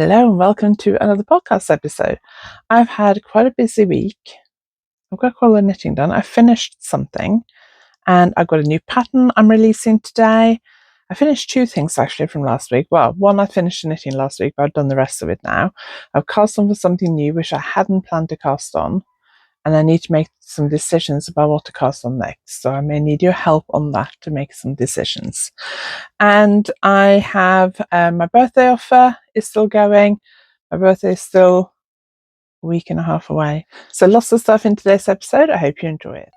Hello and welcome to another podcast episode. I've had quite a busy week. I've got quite a lot of knitting done. I finished something and I've got a new pattern I'm releasing today. I finished two things actually from last week. Well, one I finished the knitting last week, but I've done the rest of it now. I've cast on for something new which I hadn't planned to cast on, and I need to make some decisions about what to cast on next. So I may need your help on that to make some decisions. And I have my birthday offer is still going. My birthday is still a week and a half away. So lots of stuff in today's episode. I hope you enjoy it.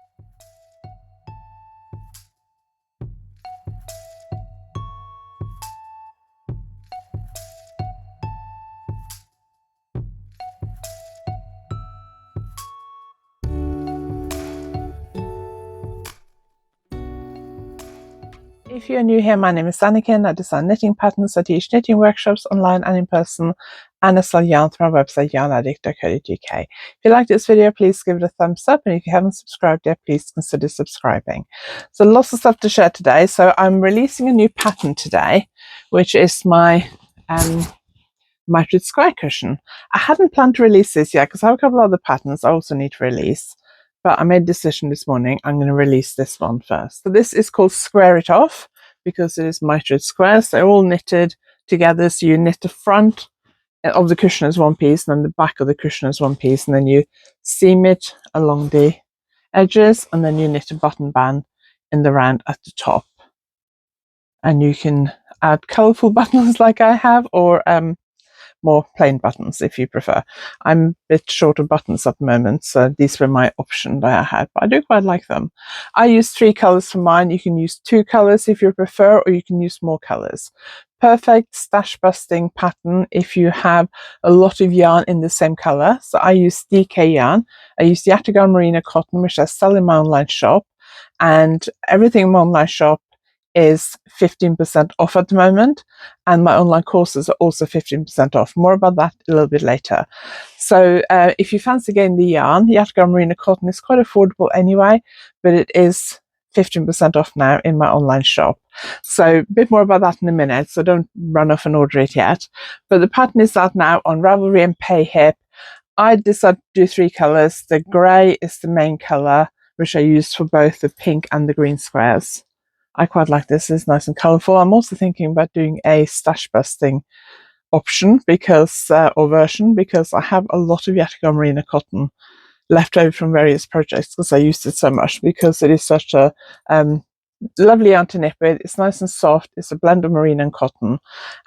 If you're new here, my name is Anniken. I design knitting patterns. I teach knitting workshops online and in person, and I sell yarn through our website YarnAddict.co.uk. If you like this video, please give it a thumbs up, and if you haven't subscribed yet, please consider subscribing. So lots of stuff to share today. So I'm releasing a new pattern today, which is my mitered square cushion. I hadn't planned to release this yet because I have a couple of other patterns I also need to release, but I made a decision this morning I'm going to release this one first. So this is called Square It Off because it is mitered squares. They're all knitted together, so you knit the front of the cushion as one piece and then the back of the cushion as one piece, and then you seam it along the edges, and then you knit a button band in the round at the top. And you can add colourful buttons like I have, or more plain buttons if you prefer. I'm a bit short of buttons at the moment, so these were my option that I had, but I do quite like them. I use 3 colours for mine. You can use 2 colours if you prefer, or you can use more colours. Perfect stash busting pattern if you have a lot of yarn in the same colour. So I use DK yarn. I use the Yataghan Merino cotton, which I sell in my online shop, and everything in my online shop is 15% off at the moment, and my online courses are also 15% off. More about that a little bit later. So if you fancy getting the yarn, Yataghan Merino cotton is quite affordable anyway, but it is 15% off now in my online shop. So a bit more about that in a minute, so don't run off and order it yet. But the pattern is out now on Ravelry and Payhip. I decided to do 3 colours. The grey is the main colour, which I used for both the pink and the green squares. I quite like this. It's nice and colourful. I'm also thinking about doing a stash busting option because or version, because I have a lot of Yataghan Merino cotton left over from various projects because I used it so much, because it is such a lovely yarn to knit with. It's nice and soft. It's a blend of merino and cotton,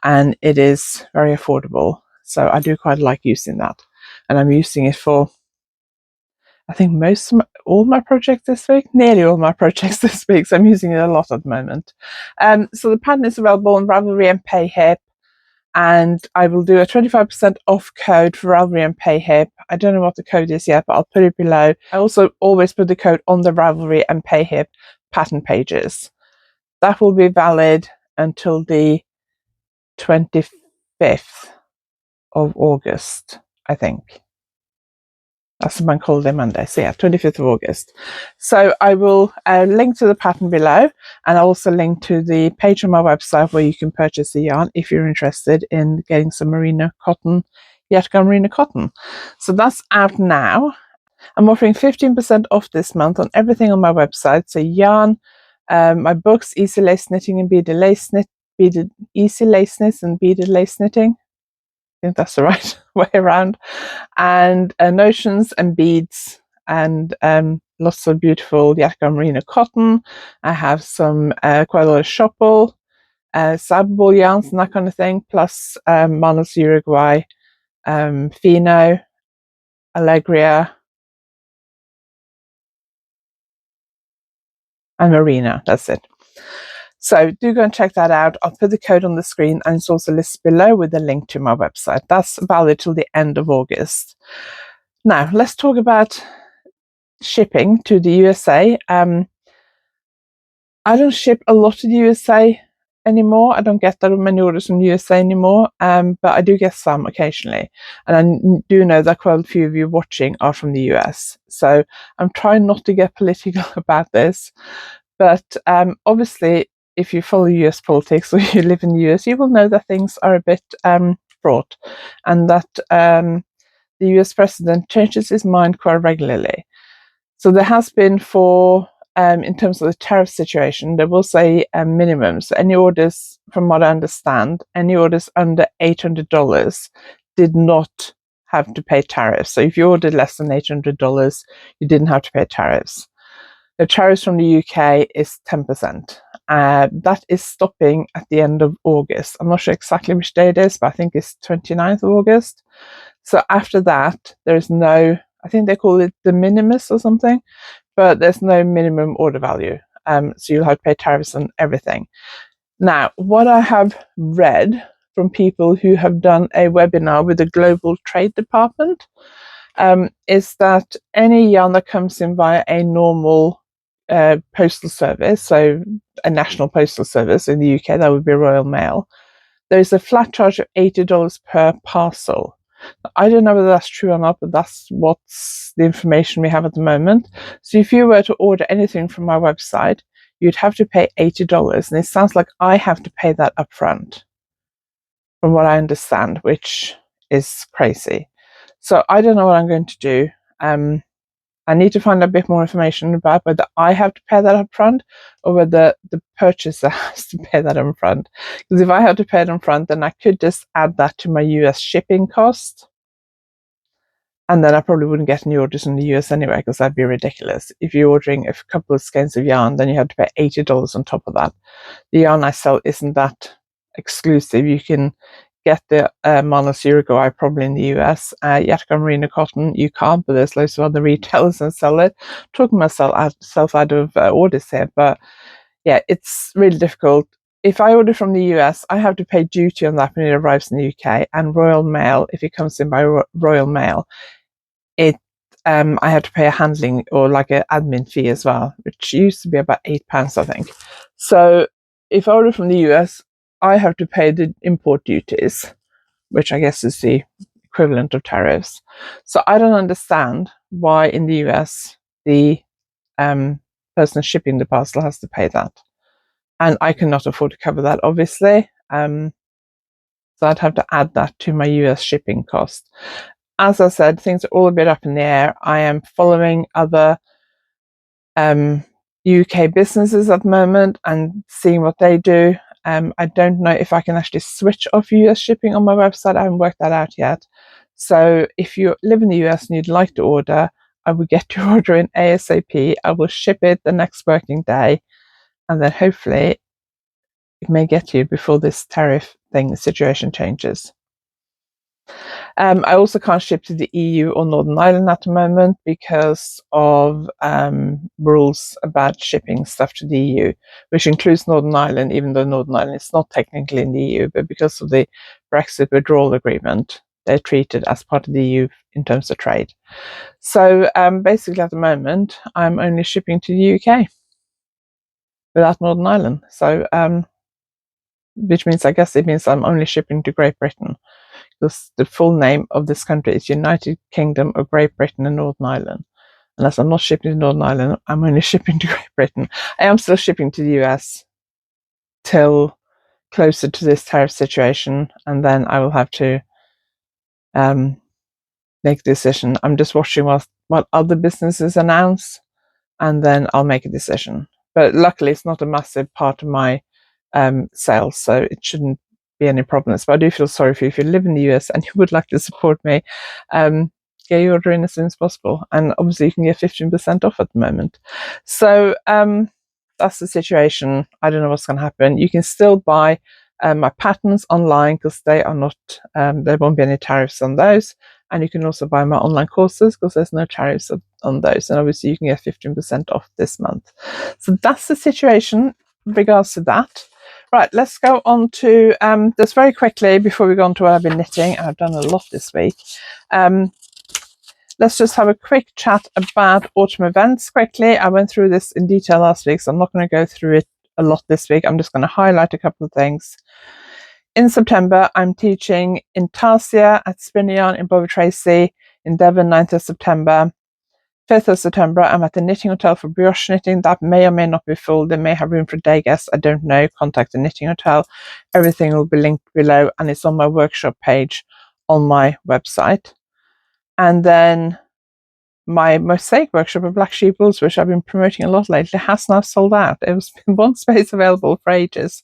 and it is very affordable. So I do quite like using that, and I'm using it for, I think, all my projects this week, nearly all my projects this week, so I'm using it a lot at the moment. So the pattern is available on Ravelry and Payhip, and I will do a 25% off code for Ravelry and Payhip. I don't know what the code is yet, but I'll put it below. I also always put the code on the Ravelry and Payhip pattern pages. That will be valid until the 25th of August, I think. That's the bank holiday Monday. So yeah, 25th of August. So I will link to the pattern below, and I'll also link to the page on my website where you can purchase the yarn if you're interested in getting some merino cotton, Yataghan Merino cotton. So that's out now. I'm offering 15% off this month on everything on my website. So yarn, my books, Easy Lace Knitting and Beaded Lace Knit, Easy Lace Knits and Beaded Lace Knitting. I think that's the right way around, and notions and beads, and lots of beautiful Yataghan Merino cotton. I have some quite a lot of Shopple, cyberball yarns and that kind of thing, plus Manos Uruguay, Fino, Allegria, and Marina. That's it. So do go and check that out. I'll put the code on the screen, and it's also listed below with a link to my website. That's valid till the end of August. Now let's talk about shipping to the USA. I don't ship a lot to the USA anymore. I don't get that many orders from the USA anymore, but I do get some occasionally. And I do know that quite a few of you watching are from the US. So I'm trying not to get political about this. But obviously, if you follow US politics or you live in the US, you will know that things are a bit fraught, and that the US president changes his mind quite regularly. So there has been in terms of the tariff situation, there was a minimum. So any orders, from what I understand, any orders under $800 did not have to pay tariffs. So if you ordered less than $800, you didn't have to pay tariffs. The tariffs from the UK is 10%. That is stopping at the end of August. I'm not sure exactly which day it is, but I think it's 29th of August. So after that, there is no, I think they call it de minimis or something, but there's no minimum order value. So you'll have to pay tariffs on everything. Now, what I have read from people who have done a webinar with the Global Trade Department is that any yarn that comes in via a normal postal service, so a national postal service in the UK, that would be Royal Mail, there's a flat charge of $80 per parcel. I don't know whether that's true or not, but that's what's the information we have at the moment. So if you were to order anything from my website, you'd have to pay $80, and it sounds like I have to pay that upfront, from what I understand, which is crazy. So I don't know what I'm going to do. I need to find a bit more information about whether I have to pay that up front or whether the purchaser has to pay that up front. Because if I have to pay it up front, then I could just add that to my US shipping cost. And then I probably wouldn't get any orders in the US anyway, because that'd be ridiculous. If you're ordering a couple of skeins of yarn, then you have to pay $80 on top of that. The yarn I sell isn't that exclusive. You can get the Monos Uruguay probably in the US. Yatka Merino Cotton, you can't, but there's loads of other retailers that sell it. Talking myself out of orders here, but yeah, it's really difficult. If I order from the US, I have to pay duty on that when it arrives in the UK, and Royal Mail, if it comes in by Royal Mail, I have to pay a handling or like an admin fee as well, which used to be about £8, I think. So if I order from the US, I have to pay the import duties, which I guess is the equivalent of tariffs. So I don't understand why in the US the person shipping the parcel has to pay that. And I cannot afford to cover that, obviously. So I'd have to add that to my US shipping cost. As I said, things are all a bit up in the air. I am following other UK businesses at the moment and seeing what they do. I don't know if I can actually switch off US shipping on my website. I haven't worked that out yet. So if you live in the US and you'd like to order, I will get your order in ASAP. I will ship it the next working day, and then hopefully it may get to you before this tariff situation changes. I also can't ship to the EU or Northern Ireland at the moment because of rules about shipping stuff to the EU, which includes Northern Ireland, even though Northern Ireland is not technically in the EU, but because of the Brexit withdrawal agreement, they're treated as part of the EU in terms of trade. So basically at the moment, I'm only shipping to the UK without Northern Ireland. So which means, I guess it means I'm only shipping to Great Britain. The full name of this country is United Kingdom of Great Britain and Northern Ireland. Unless I'm not shipping to Northern Ireland, I'm only shipping to Great Britain. I am still shipping to the US till closer to this tariff situation, and then I will have to make a decision. I'm just watching what other businesses announce, and then I'll make a decision. But luckily, it's not a massive part of my sales, so it shouldn't be any problems. But I do feel sorry for you if you live in the US and you would like to support me. Get your order in as soon as possible, and obviously you can get 15% off at the moment. So that's the situation. I don't know what's going to happen. You can still buy my patterns online because they are not. There won't be any tariffs on those, and you can also buy my online courses because there's no tariffs on those. And obviously you can get 15% off this month. So that's the situation in regards to that. Right, let's go on to just very quickly before we go on to what I've been knitting, and I've done a lot this week. Let's just have a quick chat about autumn events quickly. I went through this in detail last week, so I'm not going to go through it a lot this week. I'm just going to highlight a couple of things. In September, I'm teaching Intarsia at Spinning Yarn in Bovey Tracy in Devon, 9th of September. 5th of September, I'm at the Knitting Hotel for brioche knitting. That may or may not be full. They may have room for day guests. I don't know. Contact the Knitting Hotel. Everything will be linked below, and it's on my workshop page on my website. And then my mosaic workshop of Black Sheep Wools, which I've been promoting a lot lately, has now sold out. It was one space available for ages.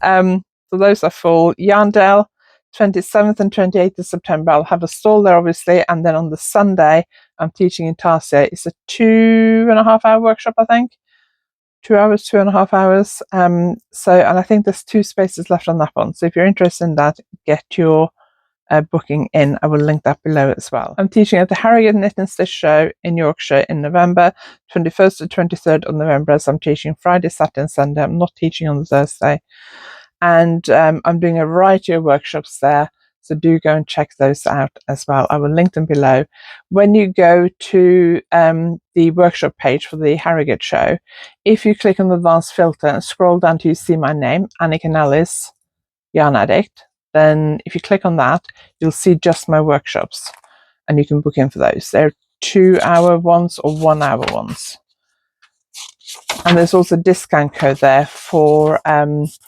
So those are full. Yarndale, 27th and 28th of September. I'll have a stall there, obviously. And then on the Sunday, I'm teaching Intarsia. It's a 2.5-hour workshop, I think. 2 hours, 2.5 hours. And I think there's 2 spaces left on that one. So if you're interested in that, get your booking in. I will link that below as well. I'm teaching at the Harrogate Knit and Stitch Show in Yorkshire in November, 21st to 23rd of November, as I'm teaching Friday, Saturday and Sunday. I'm not teaching on the Thursday. And I'm doing a variety of workshops there, so do go and check those out as well. I will link them below. When you go to the workshop page for the Harrogate show, if you click on the advanced filter and scroll down till you see my name, Anniken Allis, YarnAddict, then if you click on that, you'll see just my workshops, and you can book in for those. They're 2-hour ones or 1-hour ones. And there's also a discount code there for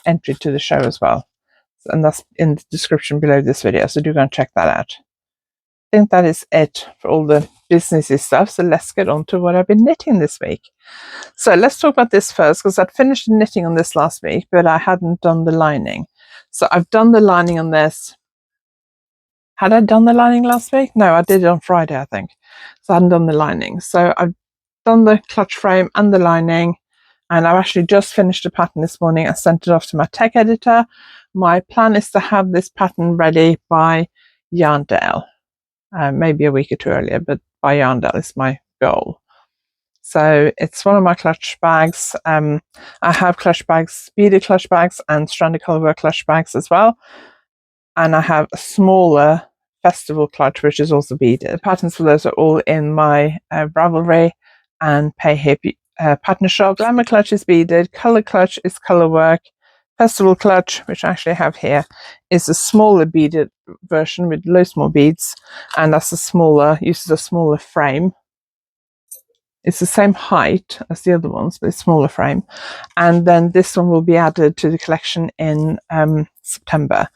entry to the show as well. And that's in the description below this video, so do go and check that out. I think that is it for all the businessy stuff, so let's get on to what I've been knitting this week. So let's talk about this first, because I'd finished knitting on this last week, but I hadn't done the lining. So I've done the lining on this. Had I done the lining last week? No, I did it on Friday, I think. So I hadn't done the lining. So I've done the clutch frame and the lining, and I've actually just finished a pattern this morning. I sent it off to my tech editor. My plan is to have this pattern ready by Yarndale, maybe a week or 2 earlier, but by Yarndale is my goal. So it's one of my clutch bags. I have clutch bags, beaded clutch bags and stranded colorwork clutch bags as well. And I have a smaller festival clutch, which is also beaded. The patterns for those are all in my Ravelry and PayHip pattern shop. Glamour clutch is beaded, color clutch is colorwork. Festival clutch, which I actually have here, is a smaller beaded version with loads more beads, and that's uses a smaller frame. It's the same height as the other ones, but it's smaller frame. And then this one will be added to the collection in September.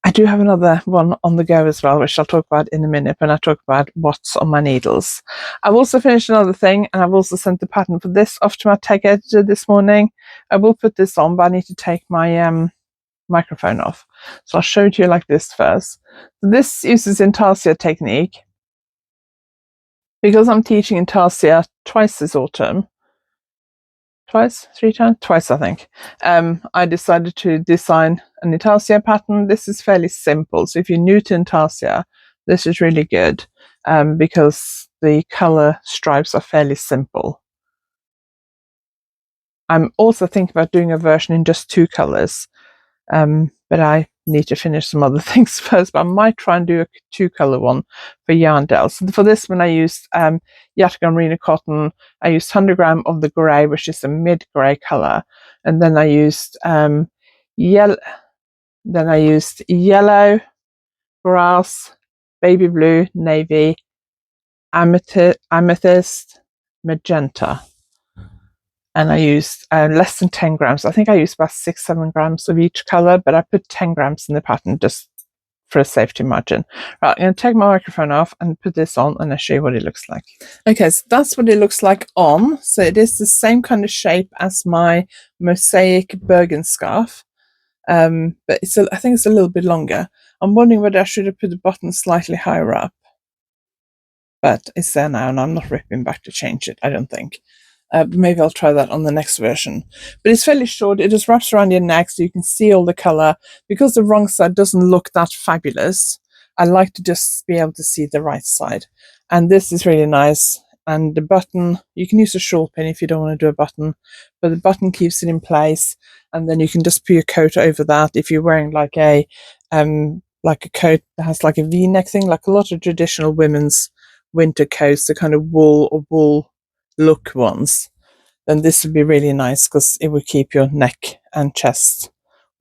I do have another one on the go as well, which I'll talk about in a minute when I talk about what's on my needles. I've also finished another thing, and I've also sent the pattern for this off to my tech editor this morning. I will put this on, but I need to take my microphone off. So I'll show it to you like this first. This uses Intarsia technique. Because I'm teaching Intarsia twice this autumn, twice, I think, I decided to design an Intarsia pattern. This is fairly simple, so if you're new to Intarsia, this is really good because the color stripes are fairly simple. I'm also thinking about doing a version in just 2 colors, but I need to finish some other things first, but I might try and do a 2-color one for Yarndale. So for this one I used Yatagan Merino cotton. I used 100 gram of the grey, which is a mid-grey color, and then I used yellow, grass, baby blue, navy, amethyst, magenta. And I used less than 10 grams. I think I used about 6-7 grams of each color, but I put 10 grams in the pattern just for a safety margin. Right, I'm going to take my microphone off and put this on, and I'll show you what it looks like. Okay, so that's what it looks like on. So it is the same kind of shape as my mosaic Bergen scarf, but I think it's a little bit longer. I'm wondering whether I should have put the button slightly higher up, but it's there now, and I'm not ripping back to change it, I don't think. Maybe I'll try that on the next version. But it's fairly short. It just wraps around your neck so you can see all the colour. Because the wrong side doesn't look that fabulous, I like to just be able to see the right side. And this is really nice. And the button, you can use a shawl pin if you don't want to do a button, but the button keeps it in place. And then you can just put your coat over that if you're wearing like a coat that has like a V-neck thing, like a lot of traditional women's winter coats, the kind of wool look ones, then this would be really nice because it would keep your neck and chest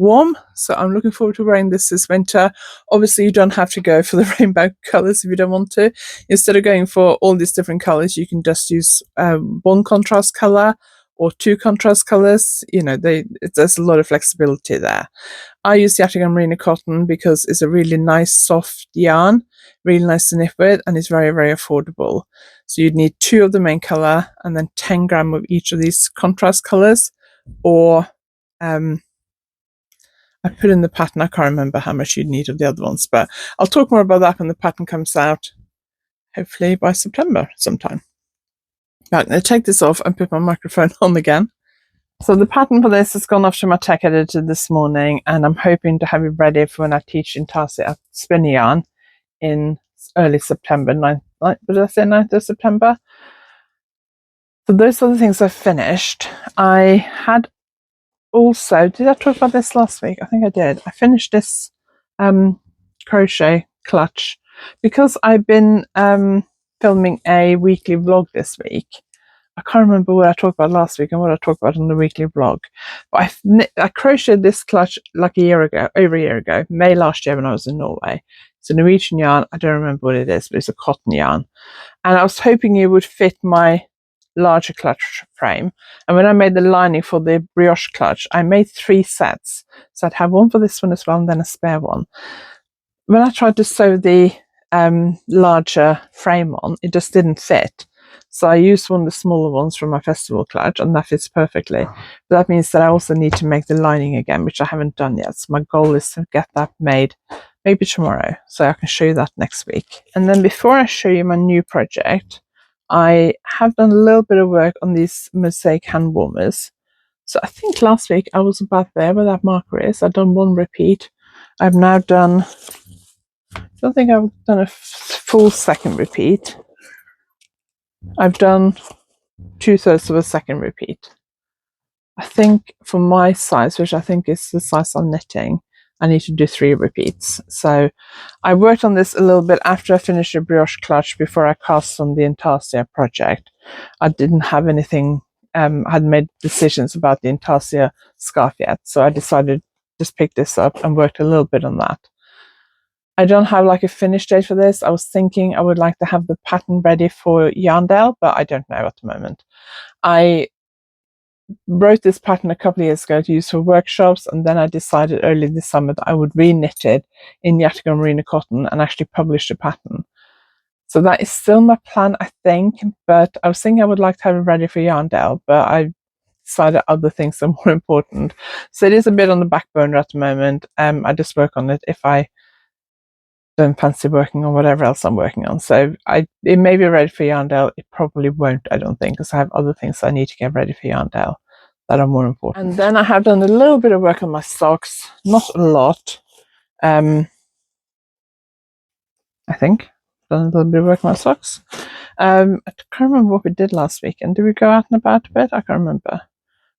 warm, so I'm looking forward to wearing this winter. Obviously you don't have to go for the rainbow colors if you don't want to. Instead of going for all these different colors, you can just use one contrast color or two contrast colors. You know, there's a lot of flexibility there. I use YarnAddict merino cotton because it's a really nice soft yarn, really nice to knit with, and it's very, very affordable. So you'd need 2 of the main color and then 10 gram of each of these contrast colors, or I put in the pattern, I can't remember how much you'd need of the other ones, but I'll talk more about that when the pattern comes out, hopefully by September sometime. Right, I'm going to take this off and put my microphone on again. So the pattern for this has gone off to my tech editor this morning, and I'm hoping to have it ready for when I teach Intarsia at spinning yarn in early September, 9th of September. So those are the things I've finished. I had also, did I talk about this last week? I think I did. I finished this crochet clutch because I've been filming a weekly vlog this week. I can't remember what I talked about last week and what I talked about on the weekly vlog. But I crocheted this clutch like over a year ago, May last year when I was in Norway. It's a Norwegian yarn. I don't remember what it is, but it's a cotton yarn. And I was hoping it would fit my larger clutch frame. And when I made the lining for the brioche clutch, I made 3 sets. So I'd have one for this one as well, and then a spare one. When I tried to sew the larger frame on, it just didn't fit. So I used one of the smaller ones from my festival clutch, and that fits perfectly. But that means that I also need to make the lining again, which I haven't done yet. So my goal is to get that made maybe tomorrow, so I can show you that next week. And then before I show you my new project, I have done a little bit of work on these mosaic hand warmers. So I think last week I was about there where that marker is. I've done 1 repeat. I've now done, I don't think I've done a full second repeat. I've done 2/3 of a second repeat. I think for my size, which I think is the size I'm knitting, I need to do 3 repeats. So I worked on this a little bit after I finished the brioche clutch before I cast on the Intarsia project. I didn't have anything, I hadn't made decisions about the Intarsia scarf yet, so I decided to just pick this up and worked a little bit on that. I don't have like a finish date for this. I was thinking I would like to have the pattern ready for YarnAddict, but I don't know at the moment. I wrote this pattern a couple of years ago to use for workshops, and then I decided early this summer that I would re-knit it in YarnAddict merino cotton and actually publish the pattern. So that is still my plan, I think, but I was thinking I would like to have it ready for YarnAddict, but I decided other things are more important. So it is a bit on the back burner at the moment. I just work on it if I don't fancy working on whatever else I'm working on. So it may be ready for YarnAddict. It probably won't, I don't think, because I have other things I need to get ready for YarnAddict that are more important. And then I have done a little bit of work on my socks, not a lot. I think done a little bit of work on my socks. I can't remember what we did last weekend. Did we go out and about a bit? I can't remember.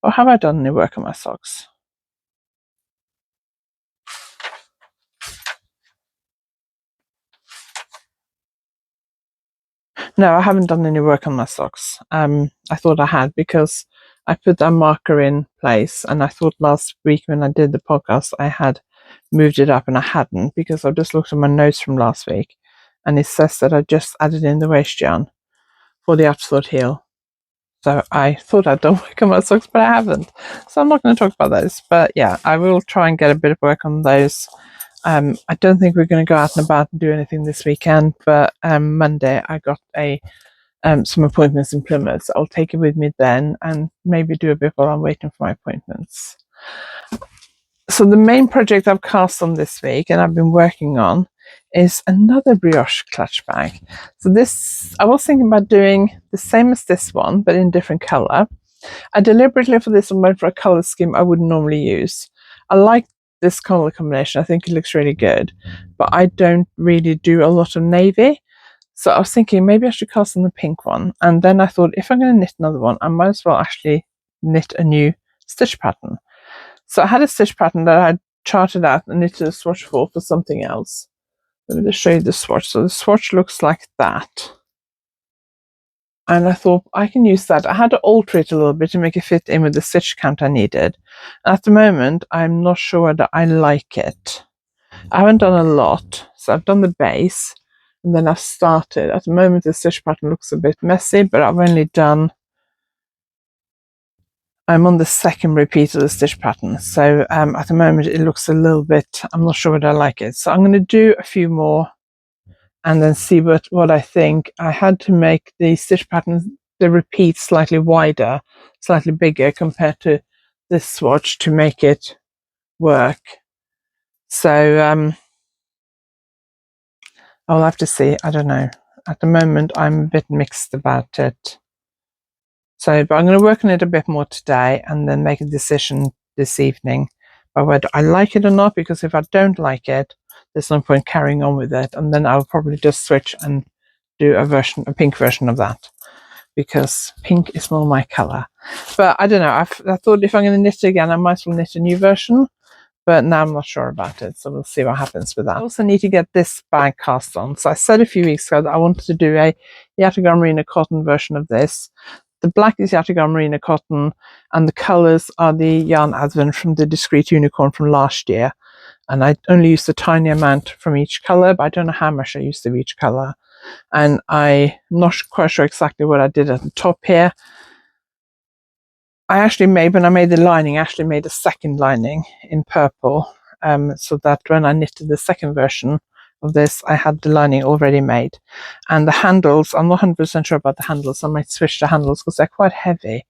Or have I done any work on my socks? No, I haven't done any work on my socks. I thought I had because I put that marker in place, and I thought last week when I did the podcast I had moved it up, and I hadn't, because I just looked at my notes from last week and it says that I just added in the waist yarn for the afterthought heel. So I thought I'd done work on my socks, but I haven't. So I'm not going to talk about those. But yeah, I will try and get a bit of work on those. I don't think we're going to go out and about and do anything this weekend, but Monday I got some appointments in Plymouth, so I'll take it with me then and maybe do a bit while I'm waiting for my appointments. So the main project I've cast on this week and I've been working on is another brioche clutch bag. So this, I was thinking about doing the same as this one, but in different color. I deliberately for this one went for a color scheme I wouldn't normally use. I like this color combination. I think it looks really good, but I don't really do a lot of navy. So I was thinking maybe I should cast on the pink one. And then I thought, if I'm going to knit another one, I might as well actually knit a new stitch pattern. So I had a stitch pattern that I had charted out and knitted a swatch for something else. Let me just show you the swatch. So the swatch looks like that. And I thought I can use that. I had to alter it a little bit to make it fit in with the stitch count I needed. At the moment, I'm not sure whether I like it. I haven't done a lot, so I've done the base, and then I've started. At the moment, the stitch pattern looks a bit messy, but I'm on the second repeat of the stitch pattern. So at the moment, it looks a little bit, I'm not sure whether I like it. So I'm going to do a few more and then see what I think. I had to make the stitch pattern, the repeat, slightly wider, slightly bigger compared to this swatch to make it work. So I'll have to see. I don't know. At the moment, I'm a bit mixed about it. So, but I'm going to work on it a bit more today and then make a decision this evening about whether I like it or not, because if I don't like it, there's no point carrying on with it. And then I'll probably just switch and do a pink version of that, because pink is more my color. But I don't know. I thought if I'm going to knit it again, I might as well knit a new version. But now I'm not sure about it, so we'll see what happens with that. I also need to get this bag cast on. So I said a few weeks ago that I wanted to do a Yatagara Merino cotton version of this. The black is Yatagara Merino cotton, and the colours are the Yarn Advent from the Discreet Unicorn from last year. And I only used a tiny amount from each colour, but I don't know how much I used of each colour. And I'm not quite sure exactly what I did at the top here. I actually made, when I made the lining, I actually made a second lining in purple, so that when I knitted the second version of this, I had the lining already made. And the handles, I'm not 100% sure about the handles. I might switch the handles because they're quite heavy.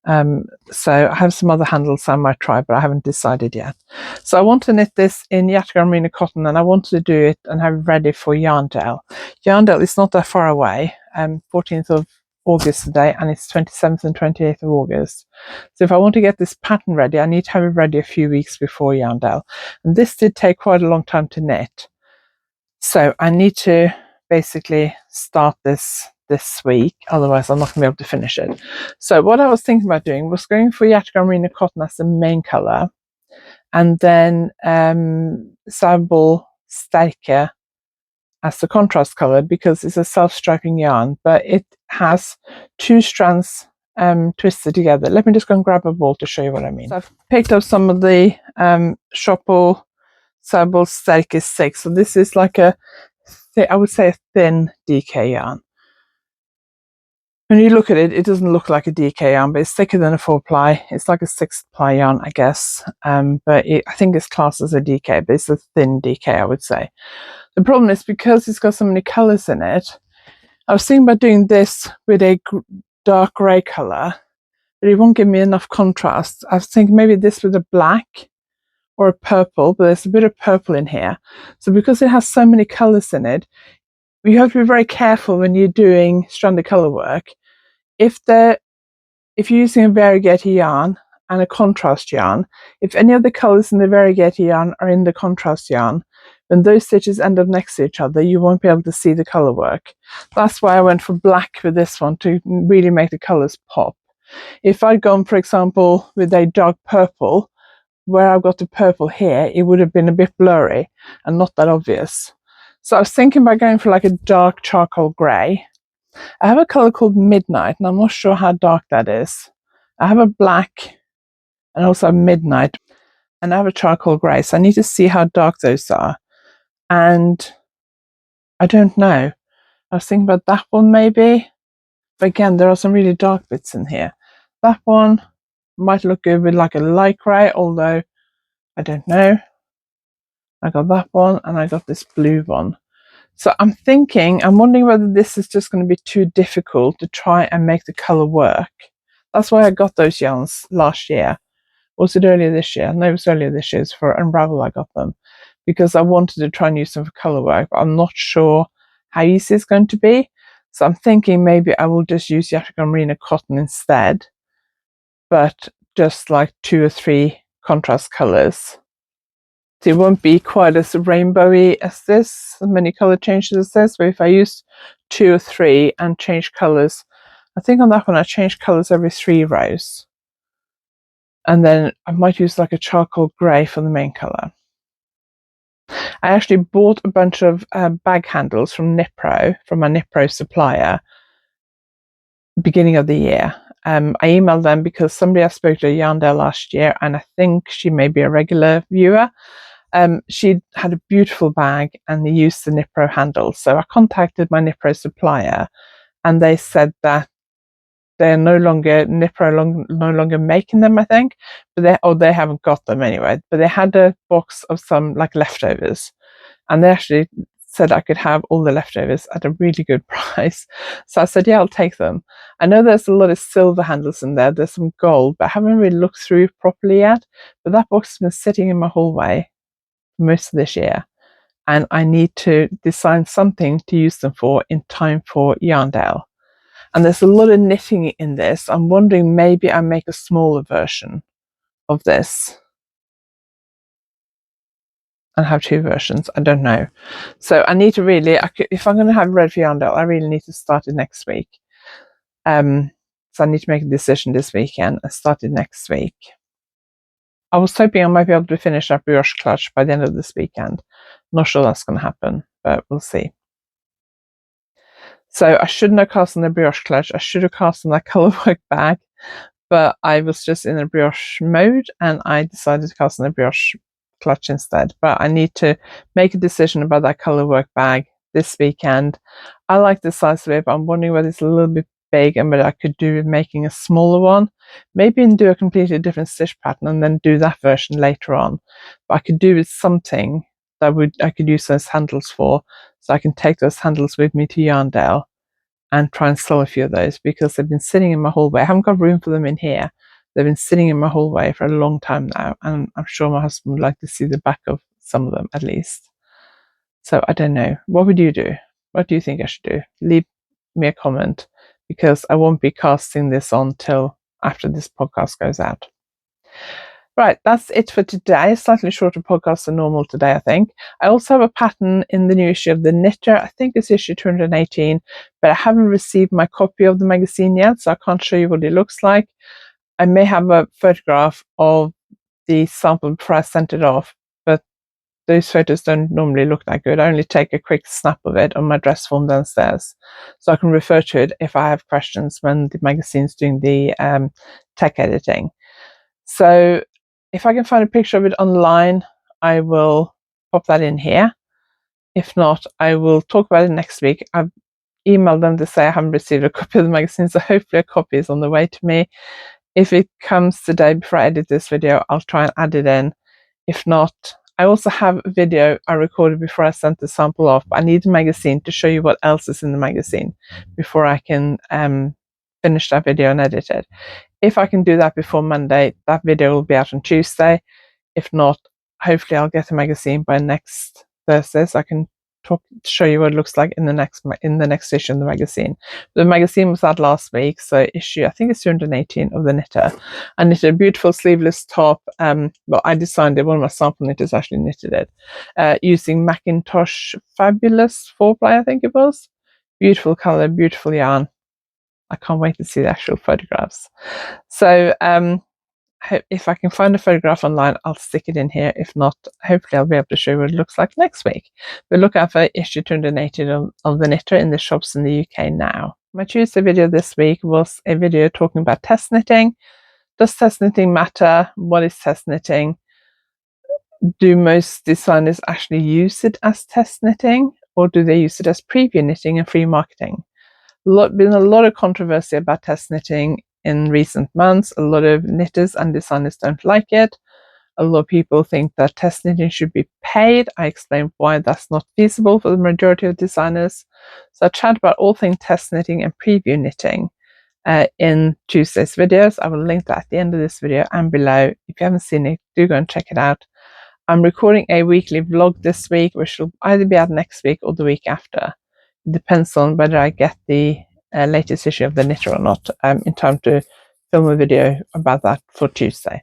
So I have some other handles I might try, but I haven't decided yet. So I want to knit this in Yatagara Merino cotton, and I want to do it and have it ready for Yarndale. Yarndale is not that far away, 14th of August today, and it's 27th and 28th of August. So if I want to get this pattern ready, I need to have it ready a few weeks before Yarndale. And this did take quite a long time to knit. So I need to basically start this week, otherwise I'm not going to be able to finish it. So what I was thinking about doing was going for Yatagara Merino cotton as the main colour, and then Sable Sterke as the contrast colour, because it's a self-striping yarn, but it has two strands twisted together. Let me just go and grab a ball to show you what I mean. So I've picked up some of the Shopple Sable Sterke 6. So this is like I would say a thin DK yarn. When you look at it, it doesn't look like a DK yarn, but it's thicker than a 4-ply. It's like a 6-ply yarn, I guess. But I think it's classed as a DK, but it's a thin DK, I would say. The problem is, because it's got so many colours in it, I was thinking about doing this with a dark grey colour, but it won't give me enough contrast. I was thinking maybe this with a black or a purple, but there's a bit of purple in here. So because it has so many colours in it, you have to be very careful when you're doing stranded colour work. If you're using a variegated yarn and a contrast yarn, if any of the colours in the variegated yarn are in the contrast yarn, when those stitches end up next to each other, you won't be able to see the colour work. That's why I went for black with this one, to really make the colours pop. If I'd gone, for example, with a dark purple, where I've got the purple here, it would have been a bit blurry and not that obvious. So I was thinking about going for like a dark charcoal grey. I have a colour called Midnight, and I'm not sure how dark that is. I have a black and also a Midnight, and I have a charcoal grey, so I need to see how dark those are. And I don't know. I was thinking about that one maybe, but again, there are some really dark bits in here. That one might look good with like a light grey, although I don't know. I got that one, and I got this blue one. So I'm wondering whether this is just going to be too difficult to try and make the colour work. That's why I got those yarns last year. Or was it earlier this year? No, it was earlier this year. It's for Unravel I got them, because I wanted to try and use them for colour work, but I'm not sure how easy it's going to be. So I'm thinking maybe I will just use Yatagara Merino cotton instead, but just like 2 or 3 contrast colours. So it won't be quite as rainbowy as this, as many colour changes as this, but if I use 2 or 3 and change colours, I think on that one I change colours every 3 rows. And then I might use like a charcoal grey for the main colour. I actually bought a bunch of bag handles from Knitpro, from my Knitpro supplier, beginning of the year. I emailed them because somebody I spoke to at YarnAddict last year, and I think she may be a regular viewer. She had a beautiful bag and they used the Nipro handle. So I contacted my Nipro supplier and they said that they're no longer no longer making them, I think, but they haven't got them anyway. But they had a box of some like leftovers, and they actually said I could have all the leftovers at a really good price. So I said, yeah, I'll take them. I know there's a lot of silver handles in there. There's some gold, but I haven't really looked through properly yet. But that box has been sitting in my hallway for most of this year, and I need to design something to use them for in time for YarnAddict. And there's a lot of knitting in this. I'm wondering maybe I make a smaller version of this and have two versions. I don't know. So I need to really, if I'm going to have Red for YarnAddict, I really need to start it next week. So I need to make a decision this weekend and start it next week. I was hoping I might be able to finish that brioche clutch by the end of this weekend. Not sure that's going to happen, but we'll see. So I shouldn't have cast on the brioche clutch. I should have cast on that colourwork bag, but I was just in a brioche mode and I decided to cast on the brioche clutch instead. But I need to make a decision about that colourwork bag this weekend. I like the size of it, but I'm wondering whether it's a little bit big and whether I could do with making a smaller one. Maybe do a completely different stitch pattern and then do that version later on. But I could do with something that I could use those handles for, so I can take those handles with me to YarnAddict and try and sell a few of those, because they've been sitting in my hallway. I haven't got room for them in here. They've been sitting in my hallway for a long time now, and I'm sure my husband would like to see the back of some of them at least. So I don't know. What would you do? What do you think I should do? Leave me a comment, because I won't be casting this on till after this podcast goes out. Right, that's it for today. Slightly shorter podcast than normal today, I think. I also have a pattern in the new issue of the Knitter. I think it's issue 218, but I haven't received my copy of the magazine yet, so I can't show you what it looks like. I may have a photograph of the sample before I sent it off, but those photos don't normally look that good. I only take a quick snap of it on my dress form downstairs, so I can refer to it if I have questions when the magazine's doing the tech editing. So if I can find a picture of it online, I will pop that in here. If not, I will talk about it next week. I've emailed them to say I haven't received a copy of the magazine, so hopefully a copy is on the way to me. If it comes today before I edit this video, I'll try and add it in. If not, I also have a video I recorded before I sent the sample off. I need the magazine to show you what else is in the magazine before I can finish that video and edit it. If I can do that before Monday, that video will be out on Tuesday. If not, hopefully I'll get a magazine by next Thursday, so I can show you what it looks like in the next issue of the magazine. The magazine was out last week, so issue, I think it's 218 of the Knitter. I knitted a beautiful sleeveless top. Well, I designed it. One of my sample knitters actually knitted it using Macintosh Fabulous 4-ply, I think it was. Beautiful color, beautiful yarn. I can't wait to see the actual photographs. So if I can find a photograph online, I'll stick it in here. If not, hopefully I'll be able to show you what it looks like next week. But look out for issue 218 of the Knitter in the shops in the UK now. My Tuesday video this week was a video talking about test knitting. Does test knitting matter? What is test knitting? Do most designers actually use it as test knitting, or do they use it as preview knitting and free marketing? Been a lot of controversy about test knitting in recent months. A lot of knitters and designers don't like it. A lot of people think that test knitting should be paid. I explained why that's not feasible for the majority of designers. So I chat about all things test knitting and preview knitting in Tuesday's videos. I will link that at the end of this video and below. If you haven't seen it, do go and check it out. I'm recording a weekly vlog this week, which will either be out next week or the week after. It depends on whether I get the latest issue of the Knitter or not in time to film a video about that for Tuesday.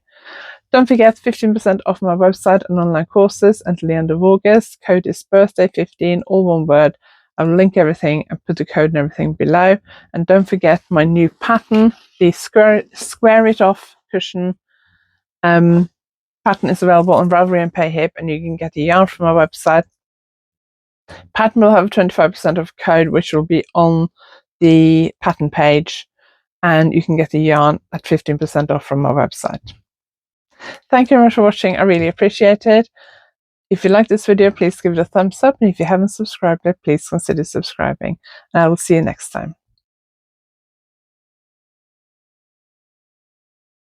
Don't forget, 15% off my website and online courses until the end of August. Code is birthday15, all one word. I'll link everything and put the code and everything below. And don't forget my new pattern, the square it off cushion. Pattern is available on Ravelry and PayHip, and you can get the yarn from my website. Pattern will have a 25% off code, which will be on the pattern page. and you can get the yarn at 15% off from our website. Thank you very much for watching. I really appreciate it. If you like this video, please give it a thumbs up, and if you haven't subscribed yet, please consider subscribing, and I will see you next time.